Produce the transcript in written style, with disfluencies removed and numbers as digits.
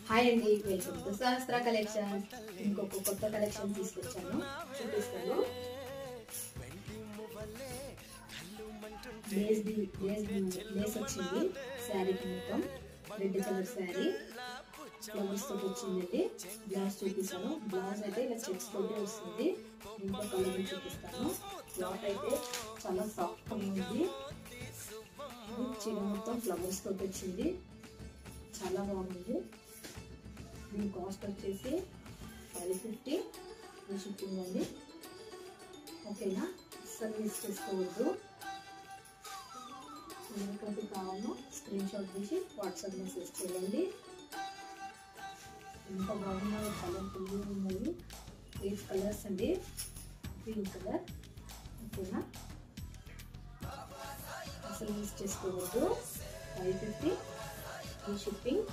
Hi అండి, welcome to శాస్త్ర collection. ఇంకొక కొత్త కలెక్షన్ తీసుకొచ్చాను, చూపిస్తాను. లేస్ వచ్చింది శారీకి, మొత్తం రెడ్ కలర్ శారీ ఫ్లవర్స్ తోటి వచ్చిందండి. బ్లౌజ్ చూపిస్తాను. బ్లౌజ్ అయితే ఇలా చెక్స్ తోటి వస్తుంది. ఇంకో కలర్ చూపిస్తాను. క్లాత్ అయితే చాలా సాఫ్ట్ ఉంది. చీర మొత్తం ఫ్లవర్స్ తోటి వచ్చింది, చాలా బాగుంది. దీని కాస్ట్ వచ్చేసి 550 షిప్పింగ్ అండి. ఓకేనా, అస్సలు మిస్ చేసుకోవద్దు. ఎవరికైతే కావాలో స్క్రీన్ షాట్ తీసి వాట్సాప్ మెసేజ్ చేయండి. ఎంత బాగున్నాయో, కలర్ఫుల్ ఉన్నాయి. 8 కలర్స్ అండి. Green colour. ఓకేనా, అసలు మిస్ చేసుకోవద్దు. 550 షిప్పింగ్.